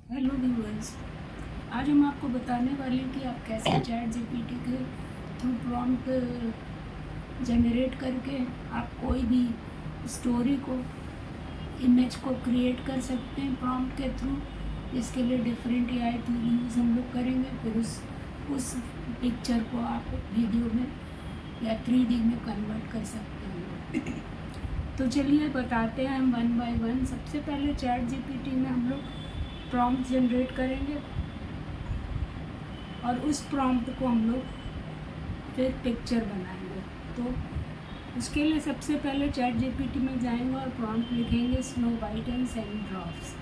Hello viewers, आज हम आपको बताने वाले हैं कि आप कैसे चैट जीपीटी के थ्रू प्रॉम्प्ट जनरेट करके आप कोई भी स्टोरी को, इमेज को क्रिएट कर सकते हैं प्रॉम्प्ट के थ्रू। इसके लिए डिफरेंट एआई टूल यूज़ हम लोग करेंगे, फिर उस पिक्चर को आप वीडियो में या 3D में कन्वर्ट कर सकते हैं। तो चलिए बताते हैं हम वन बाय वन। सबसे पहले चैट जीपीटी में हम लोग प्रॉम्प्ट जनरेट करेंगे और उस प्रॉम्प्ट को हम लोग फिर पिक्चर बनाएंगे। तो उसके लिए सबसे पहले चैट जीपीटी में जाएंगे और प्रॉम्प्ट लिखेंगे snow white and sand drops,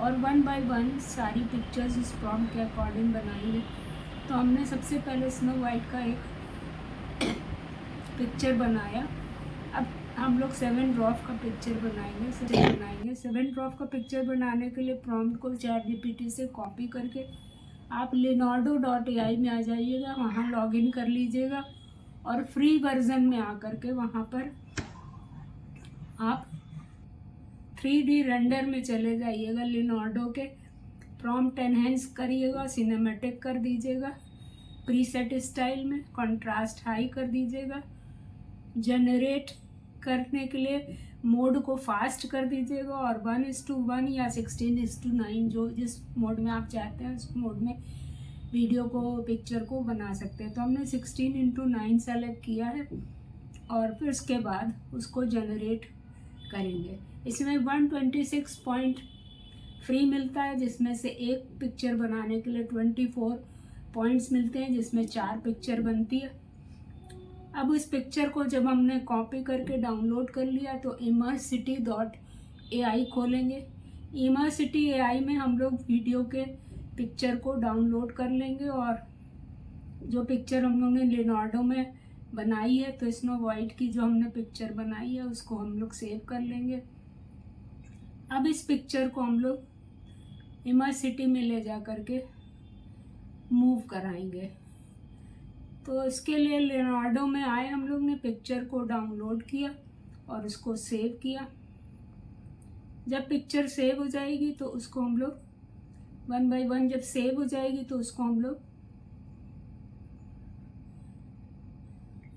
और वन बाय वन सारी पिक्चर्स उस प्रॉम्प्ट के अकॉर्डिंग बनाएंगे। तो हमने सबसे पहले स्नो वाइट का एक पिक्चर बनाया। अब हम लोग 7 ड्रॉप का पिक्चर बनाएंगे। 7 ड्रॉप का पिक्चर बनाने के लिए प्रॉम्प्ट को चैट जीपीटी से कॉपी करके आप leonardo.ai में आ जाइएगा, वहाँ लॉगिन कर लीजिएगा और फ्री वर्जन में आकर के वहाँ पर आप 3D रेंडर में चले जाइएगा। लियोनार्डो के प्रॉम्प्ट एनहेंस करिएगा, सिनेमैटिक कर दीजिएगा, प्रीसेट स्टाइल में कॉन्ट्रास्ट हाई कर दीजिएगा, जनरेट करने के लिए मोड को फास्ट कर दीजिएगा और 1:1 या 16:9 जो जिस मोड में आप चाहते हैं उस मोड में वीडियो को, पिक्चर को बना सकते हैं। तो हमने 16:9 सेलेक्ट किया है और फिर उसके बाद उसको जनरेट करेंगे। इसमें 126 पॉइंट फ्री मिलता है, जिसमें से एक पिक्चर बनाने के लिए 24 पॉइंट्स मिलते हैं, जिसमें 4 पिक्चर बनती है। अब इस पिक्चर को जब हमने कॉपी करके डाउनलोड कर लिया तो imersity.ai खोलेंगे। imersity.ai में हम लोग वीडियो के पिक्चर को डाउनलोड कर लेंगे और जो पिक्चर हम लोग ने लियोनार्डो में बनाई है, तो स्नो वाइट की जो हमने पिक्चर बनाई है उसको हम लोग सेव कर लेंगे। अब इस पिक्चर को हम लोग इमर्सिटी में ले जा करके मूव कराएंगे। तो इसके लिए लियोनार्डो में आए, हम लोग ने पिक्चर को डाउनलोड किया और उसको सेव किया। जब पिक्चर सेव हो जाएगी तो उसको हम लोग वन बाय वन, जब सेव हो जाएगी तो उसको हम लोग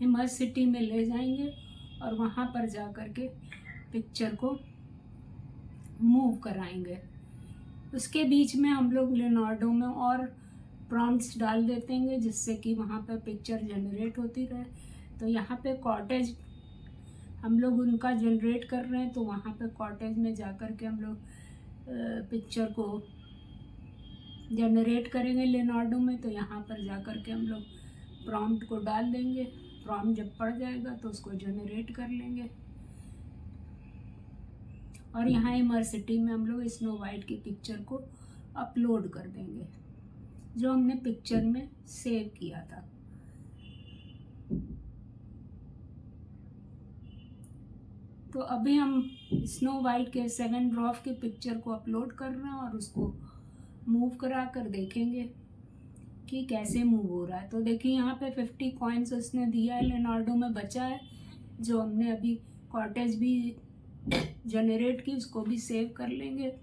इमर्सिटी में ले जाएंगे और वहाँ पर जा कर के पिक्चर को मूव कराएंगे। उसके बीच में हम लोग लियोनार्डो में और प्रॉम्प्ट्स डाल देते हैं जिससे कि वहाँ पर पिक्चर जनरेट होती रहे। तो यहाँ पे कॉटेज हम लोग उनका जनरेट कर रहे हैं, तो वहाँ पे कॉटेज में जा कर के हम लोग पिक्चर को जनरेट करेंगे लियोनार्डो में। तो यहाँ पर जा कर के हम लोग प्रॉम्प्ट को डाल देंगे। प्रॉम्प्ट जब पड़ जाएगा तो उसको जनरेट कर लेंगे और यहाँ इमर्सिटी में हम लोग स्नो वाइट की पिक्चर को अपलोड कर देंगे जो हमने पिक्चर में सेव किया था। तो अभी हम स्नो वाइट के 7 ड्रॉप के पिक्चर को अपलोड कर रहे हैं और उसको मूव करा कर देखेंगे कि कैसे मूव हो रहा है। तो देखिए यहाँ पे 50 कॉइन्स उसने दिया है, लियोनार्डो में बचा है जो हमने अभी कॉटेज भी जनरेट की, उसको भी सेव कर लेंगे।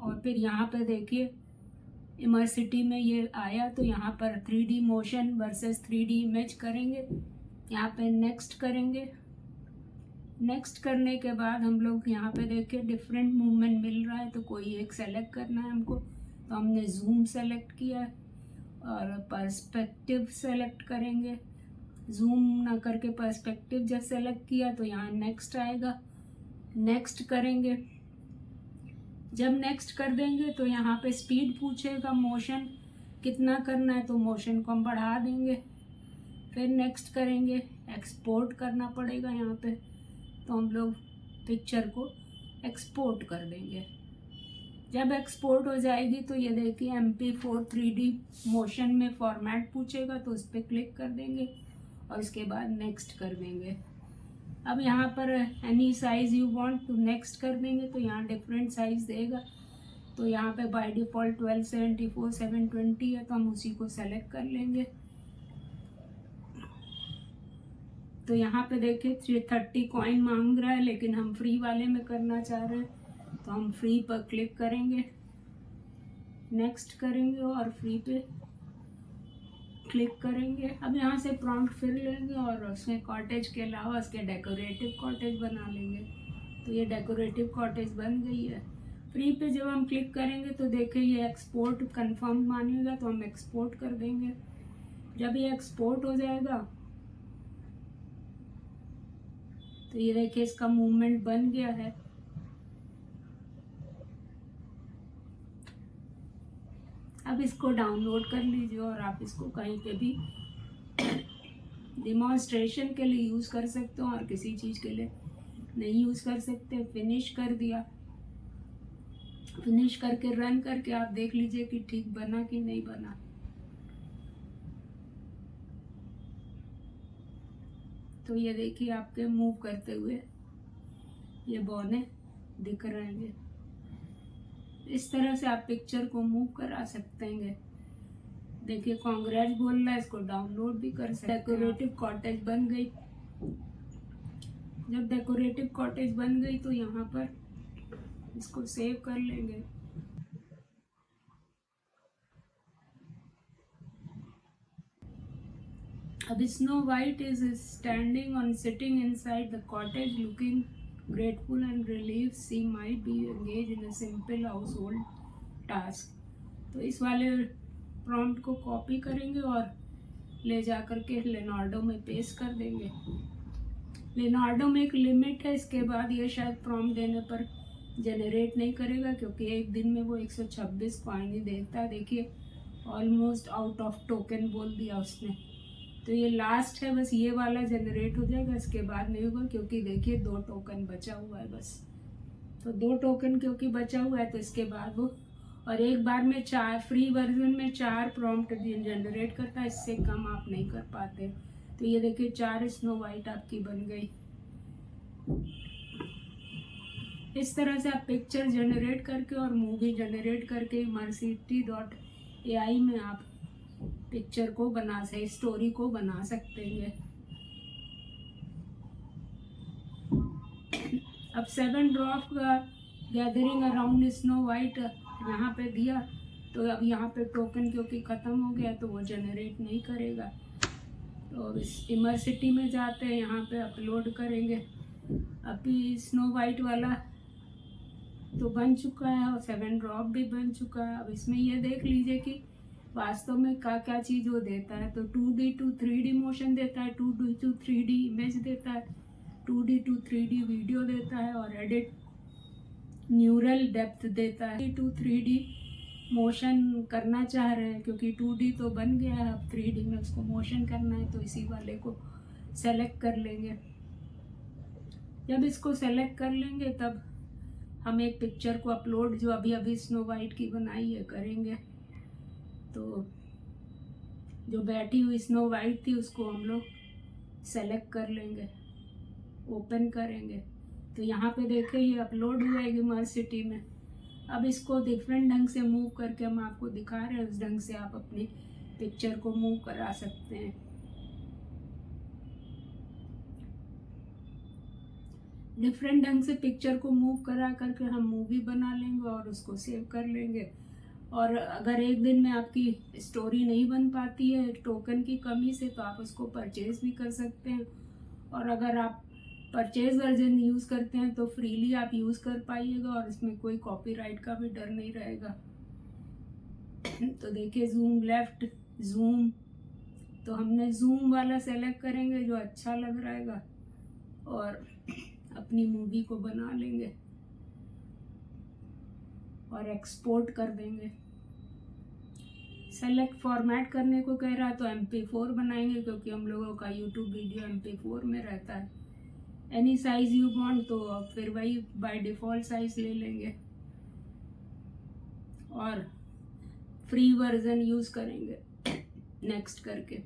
और फिर यहाँ पे देखिए इमर्सिटी में ये आया, तो यहाँ पर 3D motion versus 3D image करेंगे। यहाँ पे नेक्स्ट करेंगे। नेक्स्ट करने के बाद हम लोग यहाँ पे देखिए डिफरेंट मूवमेंट मिल रहा है, तो कोई एक सेलेक्ट करना है हमको। तो हमने जूम सेलेक्ट किया है और पर्सपेक्टिव सेलेक्ट करेंगे। जूम ना करके पर्सपेक्टिव जब सेलेक्ट किया तो यहाँ नेक्स्ट आएगा, नेक्स्ट करेंगे। जब नेक्स्ट कर देंगे तो यहाँ पे स्पीड पूछेगा, मोशन कितना करना है, तो मोशन को हम बढ़ा देंगे। फिर नेक्स्ट करेंगे, एक्सपोर्ट करना पड़ेगा यहाँ पे, तो हम लोग पिक्चर को एक्सपोर्ट कर देंगे। जब एक्सपोर्ट हो जाएगी तो ये देखिए MP4 3D मोशन में फॉर्मेट पूछेगा, तो उस पर क्लिक कर देंगे और उसके बाद नेक्स्ट कर देंगे। अब यहाँ पर एनी साइज़ यू वांट तो नेक्स्ट कर देंगे, तो यहाँ डिफरेंट साइज़ देगा। तो यहाँ पे बाय डिफ़ॉल्ट 1274 720 है, तो हम उसी को सेलेक्ट कर लेंगे। तो यहाँ पे देखिए 330 कॉइन मांग रहा है, लेकिन हम फ्री वाले में करना चाह रहे हैं, तो हम फ्री पर क्लिक करेंगे नेक्स्ट करेंगे और फ्री पे क्लिक करेंगे। अब यहाँ से प्रॉम्प्ट फिर लेंगे और उसमें कॉटेज के अलावा उसके डेकोरेटिव कॉटेज बना लेंगे। तो ये डेकोरेटिव कॉटेज बन गई है। फ्री पे जब हम क्लिक करेंगे तो देखिए ये एक्सपोर्ट कंफर्म मानेगा, तो हम एक्सपोर्ट कर देंगे। जब ये एक्सपोर्ट हो जाएगा तो ये देखिए इसका मूवमेंट बन गया है। अब इसको डाउनलोड कर लीजिए और आप इसको कहीं पे भी डिमॉन्स्ट्रेशन के लिए यूज़ कर सकते हो और किसी चीज़ के लिए नहीं यूज़ कर सकते। फिनिश कर दिया, फिनिश करके रन करके आप देख लीजिए कि ठीक बना कि नहीं बना। तो ये देखिए आपके मूव करते हुए ये बौने दिख रहे हैं। इस तरह से आप पिक्चर को मूव करा सकते हैं। देखिए कांग्रेस बोल रहा है, इसको डाउनलोड भी कर सकते हैं। डेकोरेटिव कॉटेज बन गई। जब डेकोरेटिव कॉटेज बन गई तो यहाँ पर इसको सेव कर लेंगे। अब snow white is standing on sitting inside the cottage looking grateful and relieved she might be engaged in a simple household task। तो इस वाले प्रॉम्प्ट को कॉपी करेंगे और ले जा कर के लेनार्डो में पेस्ट कर देंगे। लेनार्डो में एक लिमिट है, इसके बाद ये शायद प्रॉम्प्ट देने पर जनरेट नहीं करेगा, क्योंकि एक दिन में वो 126 कॉइन ही देता है। देखिए ऑलमोस्ट आउट ऑफ टोकन बोल दिया उसने। तो ये लास्ट है, बस ये वाला जनरेट हो जाएगा, इसके बाद नहीं होगा, क्योंकि देखिए 2 टोकन बचा हुआ है बस। तो 2 टोकन क्योंकि बचा हुआ है तो इसके बाद वो, और एक बार में 4 फ्री वर्जन में 4 प्रॉम्प्ट जनरेट करता है, इससे कम आप नहीं कर पाते। तो ये देखिए 4 स्नो वाइट आपकी बन गई। इस तरह से आप पिक्चर जनरेट करके और मूवी जनरेट करके Mercity.ai में आप पिक्चर को बना सकते, स्टोरी को बना सकते हैं। अब 7 ड्रॉप का गैदरिंग अराउंड स्नो वाइट यहाँ पे दिया, तो अब यहाँ पे टोकन क्योंकि ख़त्म हो गया तो वो जनरेट नहीं करेगा। तो इस इमर्सिटी में जाते हैं, यहाँ पे अपलोड करेंगे। अभी स्नो वाइट वाला तो बन चुका है और 7 ड्रॉप भी बन चुका है। अब इसमें ये देख लीजिए कि वास्तव में क्या क्या चीज़ वो देता है। तो 2D to 3D मोशन देता है, 2D to 3D इमेज देता है, 2D to 3D वीडियो देता है और एडिट न्यूरल डेप्थ देता है। 2D to 3D मोशन करना चाह रहे हैं क्योंकि 2D तो बन गया है, अब 3D में उसको मोशन करना है, तो इसी वाले को सेलेक्ट कर लेंगे। जब इसको सेलेक्ट कर लेंगे तब हम एक पिक्चर को अपलोड जो अभी अभी स्नो वाइट की बनाई है करेंगे। तो जो बैठी हुई स्नो वाइट थी उसको हम लोग सेलेक्ट कर लेंगे, ओपन करेंगे। तो यहाँ पे देखिए ये अपलोड हो जाएगी Mercity में। अब इसको डिफरेंट ढंग से मूव करके हम आपको दिखा रहे हैं, उस ढंग से आप अपनी पिक्चर को मूव करा सकते हैं। डिफरेंट ढंग से पिक्चर को मूव करा करके हम मूवी बना लेंगे और उसको सेव कर लेंगे। और अगर एक दिन में आपकी स्टोरी नहीं बन पाती है टोकन की कमी से, तो आप उसको परचेज भी कर सकते हैं। और अगर आप परचेज वर्जन यूज़ करते हैं तो फ्रीली आप यूज़ कर पाइएगा और इसमें कोई कॉपीराइट का भी डर नहीं रहेगा। तो देखिए जूम लेफ्ट, जूम, तो हमने जूम वाला सेलेक्ट करेंगे जो अच्छा लग रहेगा और अपनी मूवी को बना लेंगे और एक्सपोर्ट कर देंगे। सेलेक्ट फॉर्मेट करने को कह रहा है तो MP4 बनाएंगे, क्योंकि हम लोगों का YouTube वीडियो MP4 में रहता है। एनी साइज यू वांट, तो फिर वही बाय डिफ़ॉल्ट साइज ले लेंगे और फ्री वर्जन यूज़ करेंगे नेक्स्ट करके।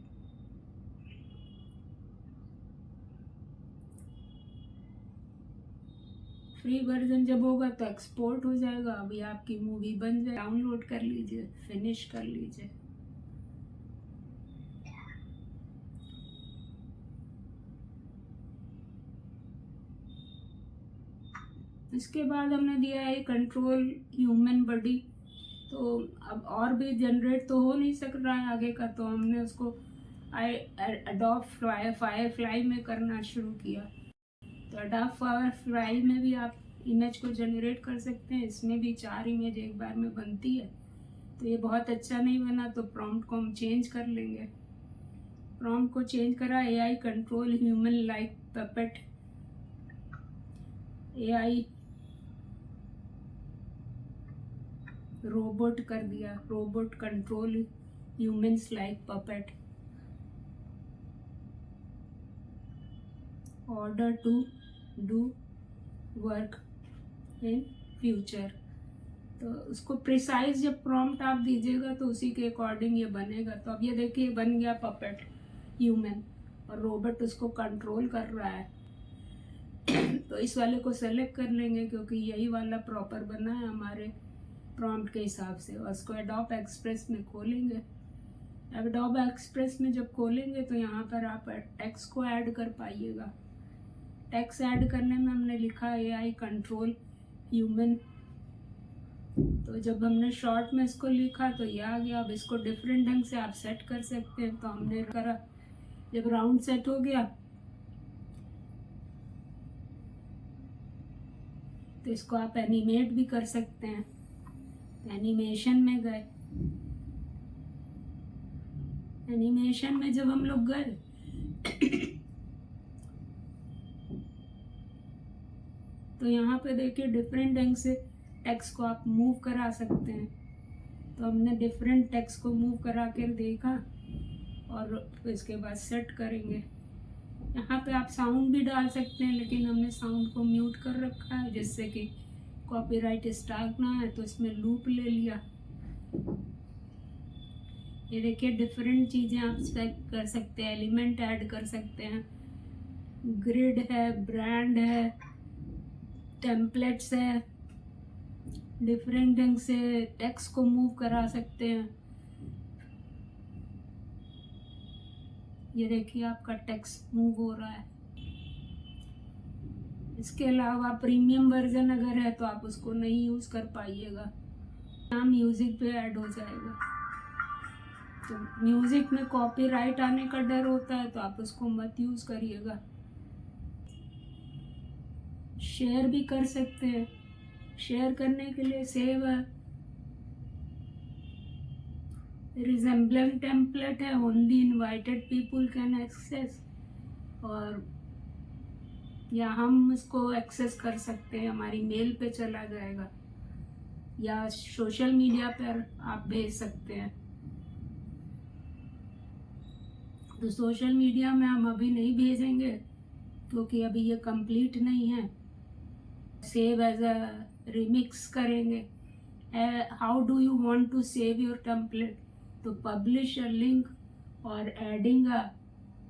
फ्री वर्जन जब होगा तो एक्सपोर्ट हो जाएगा। अभी आपकी मूवी बन जाए, डाउनलोड कर लीजिए, फिनिश कर लीजिए। इसके बाद हमने दिया है कंट्रोल ह्यूमन बॉडी तो अब और भी जनरेट तो हो नहीं सक रहा है आगे का, तो हमने उसको एडोब फायरफ्लाई में करना शुरू किया। तो एडोब फायरफ्लाई में भी आप इमेज को जनरेट कर सकते हैं। इसमें भी 4 इमेज एक बार में बनती है। तो ये बहुत अच्छा नहीं बना तो प्रॉम्प्ट को हम चेंज कर लेंगे। प्रॉम्प्ट को चेंज करा, AI control human like puppet, AI robot कर दिया, robot control humans like puppet, order to do work in future. तो उसको प्रिसाइज जब प्रॉम्प्ट आप दीजिएगा तो उसी के अकॉर्डिंग ये बनेगा। तो अब ये देखिए बन गया पपेट ह्यूमन, और रोबोट उसको कंट्रोल कर रहा है। तो इस वाले को सेलेक्ट कर लेंगे क्योंकि यही वाला प्रॉपर बना है हमारे प्रॉम्प्ट के हिसाब से। और उसको एडोब एक्सप्रेस में खोलेंगे। एडोब एक्सप्रेस में जब खोलेंगे तो यहाँ पर आप टेक्स्ट को ऐड कर पाइएगा। टेक्स्ट ऐड करने में हमने लिखा AI कंट्रोल ह्यूमन। तो जब हमने शॉर्ट में इसको लिखा तो ये आ गया। अब इसको डिफरेंट ढंग से आप सेट कर सकते हैं। तो हमने करा, जब राउंड सेट हो गया तो इसको आप एनिमेट भी कर सकते हैं। एनिमेशन में गए, एनिमेशन में जब हम लोग गए तो यहाँ पे देखिए डिफरेंट ढंग से टेक्स्ट को आप मूव करा सकते हैं। तो हमने डिफरेंट टेक्स्ट को मूव करा कर देखा और इसके बाद सेट करेंगे। यहाँ पे आप साउंड भी डाल सकते हैं, लेकिन हमने साउंड को म्यूट कर रखा है जिससे कि कॉपीराइट स्ट्राइक ना है। तो इसमें लूप ले लिया। ये देखिए डिफरेंट चीज़ें आप सेट कर सकते हैं, एलिमेंट ऐड कर सकते हैं, ग्रिड है, ब्रांड है, टेम्पलेट्स है, डिफरेंट ढंग से टेक्स्ट को मूव करा सकते हैं। ये देखिए आपका टेक्स्ट मूव हो रहा है। इसके अलावा प्रीमियम वर्जन अगर है तो आप उसको नहीं यूज कर पाइएगा, म्यूजिक पे ऐड हो जाएगा। तो म्यूजिक में कॉपीराइट आने का डर होता है तो आप उसको मत यूज करिएगा। शेयर भी कर सकते हैं। शेयर करने के लिए सेव है, रिजेंबलेंट टेम्पलेट है, only invited people can access, और या हम इसको एक्सेस कर सकते हैं, हमारी मेल पे चला जाएगा या सोशल मीडिया पर आप भेज सकते हैं। तो सोशल मीडिया में हम अभी नहीं भेजेंगे क्योंकि अभी ये कंप्लीट नहीं है। सेव एज अ रिमिक्स करेंगे। How do you want to save your template? तो पब्लिश अ लिंक और adding a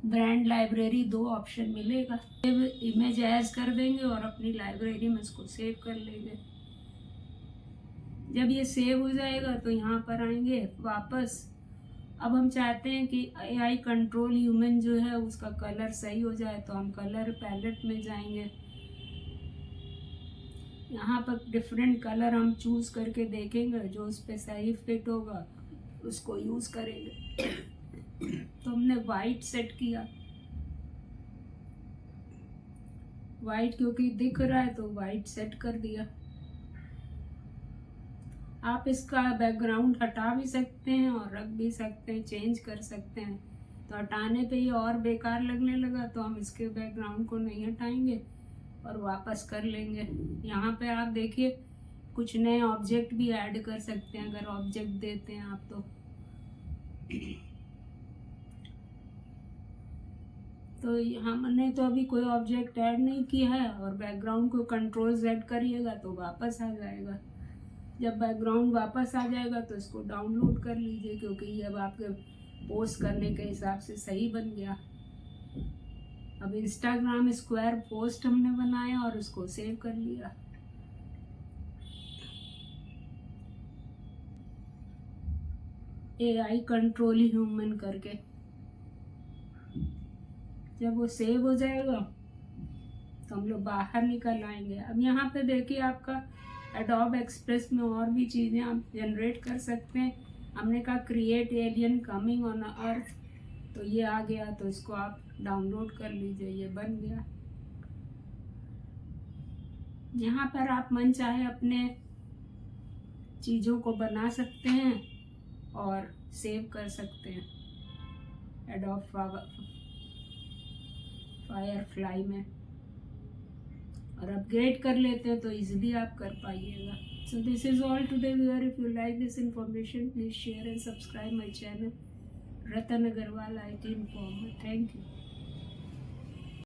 brand library, 2 option मिलेगा। सेव इमेज एज कर देंगे और अपनी लाइब्रेरी में इसको सेव कर लेंगे। जब ये सेव हो जाएगा तो यहाँ पर आएंगे वापस। अब हम चाहते हैं कि AI कंट्रोल ह्यूमन जो है उसका कलर सही हो जाए, तो हम कलर पैलेट में जाएंगे। यहाँ पर डिफरेंट कलर हम चूज करके देखेंगे, जो उस पर सही फिट होगा उसको यूज करेंगे। तो हमने वाइट सेट किया, वाइट क्योंकि दिख रहा है तो वाइट सेट कर दिया। आप इसका बैकग्राउंड हटा भी सकते हैं और रख भी सकते हैं, चेंज कर सकते हैं। तो हटाने पे ये और बेकार लगने लगा तो हम इसके बैकग्राउंड को नहीं हटाएंगे और वापस कर लेंगे। यहाँ पे आप देखिए कुछ नए ऑब्जेक्ट भी ऐड कर सकते हैं अगर ऑब्जेक्ट देते हैं आप तो हमने तो अभी कोई ऑब्जेक्ट ऐड नहीं किया है। और बैकग्राउंड को कंट्रोल Z करिएगा तो वापस आ जाएगा। जब बैकग्राउंड वापस आ जाएगा तो इसको डाउनलोड कर लीजिए क्योंकि ये अब आपके पोस्ट करने के हिसाब से सही बन गया। अब इंस्टाग्राम स्क्वायर पोस्ट हमने बनाया और उसको सेव कर लिया। AI कंट्रोल ह्यूमन करके जब वो सेव हो जाएगा तो हम लोग बाहर निकल आएंगे। अब यहाँ पे देखिए आपका एडोब एक्सप्रेस में और भी चीज़ें आप जनरेट कर सकते हैं। हमने कहा create alien coming on earth, तो ये आ गया, तो इसको आप डाउनलोड कर लीजिए, ये बन गया। यहाँ पर आप मन चाहे अपने चीज़ों को बना सकते हैं और सेव कर सकते हैं एडोब फायरफ्लाई में, और अपग्रेड कर लेते हैं तो इजीली आप कर पाइएगा। So this is all today viewer. If you like this information please share and subscribe my channel Ratan Agarwal IT Informer। Thank you.